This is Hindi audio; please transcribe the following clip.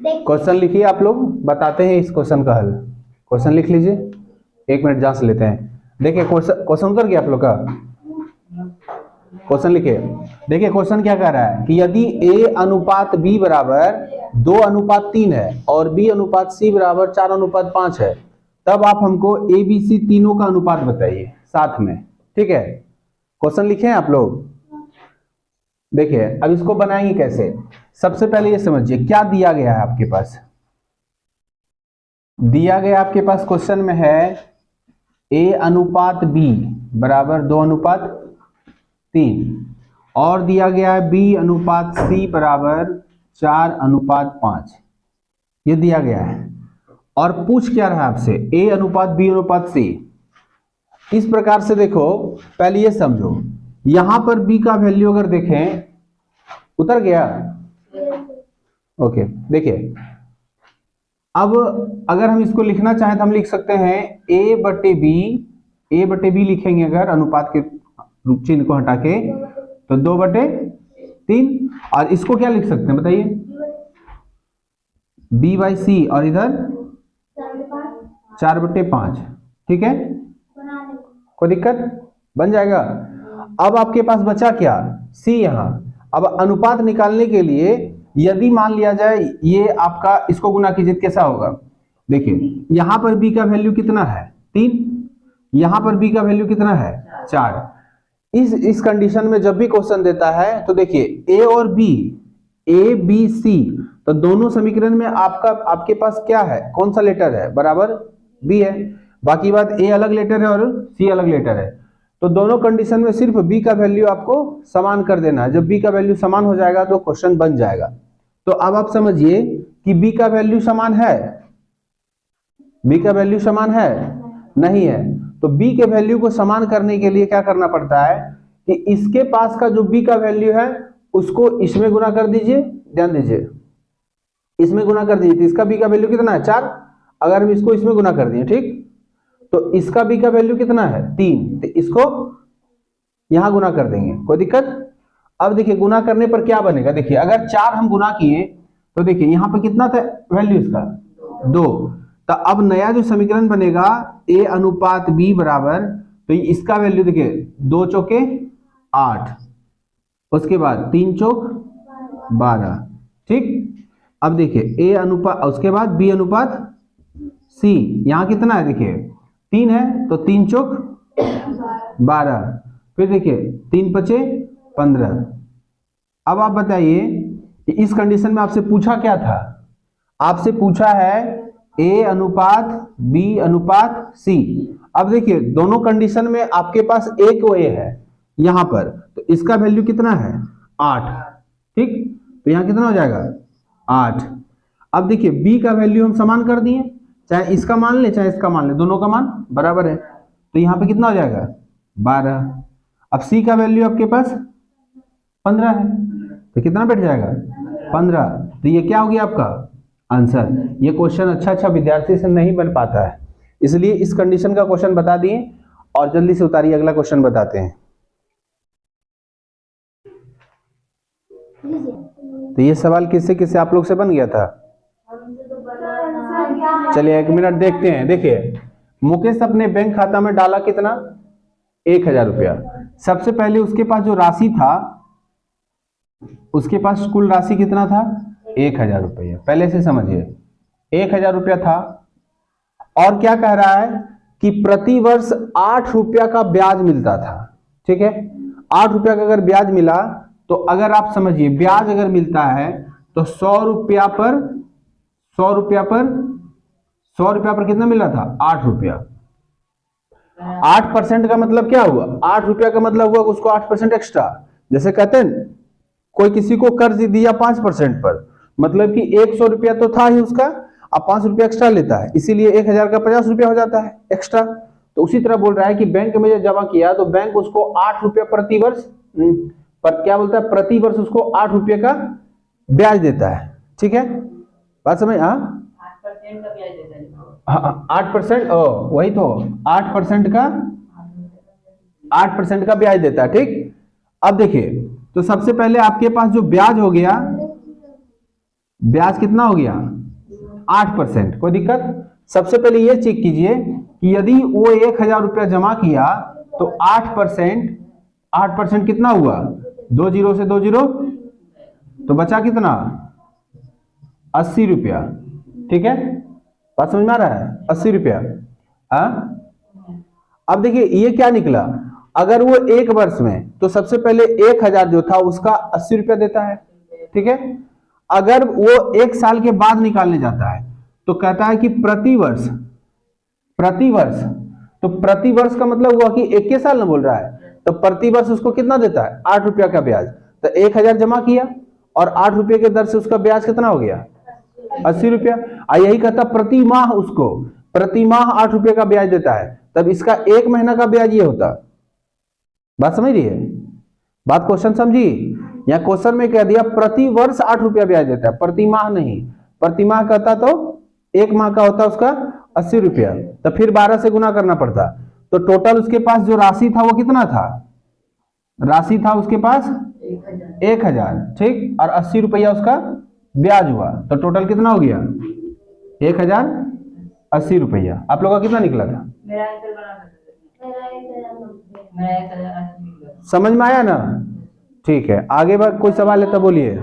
क्वेश्चन लिखिए, आप लोग बताते हैं इस क्वेश्चन का हल। क्वेश्चन लिख लीजिए, 1 मिनट जांच लेते हैं। देखिए क्वेश्चन उतर गया आप लोग का। क्वेश्चन लिखिए, देखिए क्वेश्चन क्या कह रहा है कि यदि a अनुपात b बराबर 2:3 है और b अनुपात c बराबर 4:5 है, तब आप हमको a b c तीनों का अनुपात बताइए साथ में। ठीक है, क्वेश्चन लिखे हैं आप लोग। देखिए अब इसको बनाएंगे कैसे। सबसे पहले ये समझिए क्या दिया गया है आपके पास। दिया गया आपके पास क्वेश्चन में है a अनुपात b बराबर 2:3 और दिया गया है b अनुपात c बराबर 4:5। ये दिया गया है और पूछ क्या रहा है आपसे, a अनुपात b अनुपात c। इस प्रकार से देखो, पहले ये समझो, यहां पर b का वैल्यू अगर देखें, उतर गया। ओके, देखिए अब अगर हम इसको लिखना चाहें तो हम लिख सकते हैं a बटे b लिखेंगे अगर अनुपात के चिन्ह को हटा के, तो 2/3। और इसको क्या लिख सकते हैं बताइए, b/c और इधर 4/5। ठीक है, कोई दिक्कत, बन जाएगा। अब आपके पास बचा क्या, c यहां। अब अनुपात निकालने के लिए यदि मान लिया जाए ये आपका, इसको गुना कीजिए कैसा होगा। देखिए यहां पर b का वैल्यू कितना है 3, यहां पर b का वैल्यू कितना है 4। इस कंडीशन में जब भी क्वेश्चन देता है तो देखिए a और b, a b c, तो दोनों समीकरण में आपके पास क्या है, कौन सा लेटर है, बराबर b है। बाकी बात a अलग लेटर है और c अलग लेटर है, तो दोनों कंडीशन में सिर्फ b का वैल्यू आपको समान कर देना है। जब b का वैल्यू समान हो जाएगा तो क्वेश्चन बन जाएगा। तो अब आप समझिए कि b का वैल्यू समान है, b का वैल्यू समान है नहीं है, तो b के वैल्यू को समान करने के लिए क्या करना पड़ता है कि इसके पास का जो b का वैल्यू है उसको इसमें गुना कर दीजिए। ध्यान दीजिए, इसमें गुना कर दीजिए, तो इसका b का वैल्यू कितना है 4। अगर हम इसको इसमें गुना कर दिए, ठीक, तो इसका b का वैल्यू कितना है 3, तो इसको यहां गुना कर देंगे, कोई दिक्कत। अब देखिए गुना करने पर क्या बनेगा, देखिए अगर 4 हम गुना किए तो देखिए यहां पर कितना था वैल्यू इसका 2, तो अब नया जो समीकरण बनेगा a अनुपात b बराबर, तो इसका वैल्यू देखिए 2 चौके 8, उसके बाद 3 चौक 12। ठीक, अब देखिए a अनुपात, उसके बाद b अनुपात c, यहां कितना है देखिए 3 है, तो 3 चौक 12, फिर देखिए 3 पचे 15। अब आप बताइए कि इस कंडीशन में आपसे पूछा क्या था, आपसे पूछा है a अनुपात b अनुपात c। अब देखिए दोनों कंडीशन में आपके पास एक वो a है यहां पर, तो इसका वैल्यू कितना है 8। ठीक, तो यहां कितना हो जाएगा 8। अब देखिए b का वैल्यू हम समान कर दिए, चाहे इसका मान ले चाहे इसका मान ले, दोनों का मान बराबर है, तो यहां पे कितना हो जाएगा 12। अब c का वैल्यू आपके पास 15 है, तो कितना बैठ जाएगा 15। तो ये क्या हो गया आपका आंसर। ये क्वेश्चन अच्छा विद्यार्थी से नहीं बन पाता है, इसलिए इस कंडीशन का क्वेश्चन बता दिए और जल्दी से उतारिए, अगला क्वेश्चन बताते हैं। तो ये सवाल किससे किससे आप लोग से बन गया था, चलिए 1 मिनट देखते हैं। देखिए मुकेश अपने बैंक खाता में डाला कितना 1000 रुपया। सबसे पहले उसके पास जो राशि था, उसके पास कुल राशि कितना था 1000 रुपया। पहले से समझिए 1000 रुपया था, और क्या कह रहा है कि प्रति वर्ष 8 रुपया का ब्याज मिलता था। ठीक है, 8 रुपया का अगर ब्याज मिला, तो अगर आप समझिए ब्याज अगर मिलता है तो 100 रुपया पर कितना मिला था 8 रुपया। 8% का मतलब क्या हुआ, 8 रुपया का मतलब हुआ उसको 8% एक्स्ट्रा। जैसे कहते हैं कोई किसी को कर्ज दिया 5% पर, मतलब कि 100 रुपया तो था ही उसका, अब 5 रुपया एक्स्ट्रा लेता है, इसीलिए 1000 का 50 रुपया हो जाता है एक्स्ट्रा। तो उसी तरह बोल रहा है कि बैंक में जब जमा किया तो बैंक उसको 8 रुपया प्रति वर्ष, पर क्या बोलता है प्रति वर्ष उसको 8 रुपये का ब्याज देता है। ठीक है, बात समझ, हाँ 8%, वही तो 8% का ब्याज देता है। ठीक, अब देखिए तो सबसे पहले आपके पास जो ब्याज हो गया, ब्याज कितना हो गया 8%। कोई दिक्कत? सबसे पहले ये चेक कीजिए कि यदि वो 1000 रुपया जमा किया तो 8% कितना हुआ, 2 जीरो से 2 जीरो, तो बचा कितना 80 रुपया। ठीक है, बात समझ में आ रहा है? 80 रुपया। अब देखिए ये क्या निकला, अगर वो एक वर्ष में, तो सबसे पहले 1000 जो था उसका 80 रुपया देता है। ठीक है, अगर वो एक साल के बाद निकालने जाता है तो कहता है कि प्रति वर्ष, तो प्रति वर्ष का मतलब हुआ कि एक के साल ना बोल रहा है, तो प्रति वर्ष उसको कितना देता है 8 रुपया का ब्याज। तो 1000 जमा किया और 8 रुपये के दर से उसका ब्याज कितना हो गया 80 रुपया। यही कहता प्रति माह उसको, प्रति माह 8 रुपये का ब्याज देता है, तब इसका एक महीना का ब्याज ये होता। बात समझ रही है? बात क्वेश्चन समझी? या क्वेश्चन में कह दिया प्रति वर्ष 8 रुपया ब्याज देता है, प्रति माह नहीं। प्रति माह कहता तो एक माह का होता उसका 80 रुपया, तो फिर 12 से गुना करना पड़ता। तो टोटल उसके पास जो राशि था वो कितना था, राशि था उसके पास 1000। ठीक, और 80 रुपया उसका ब्याज हुआ, तो टोटल कितना हो गया 1080 रुपया। आप लोगों का कितना निकला था? समझ में आया ना? ठीक है, आगे कोई सवाल है तो बोलिए।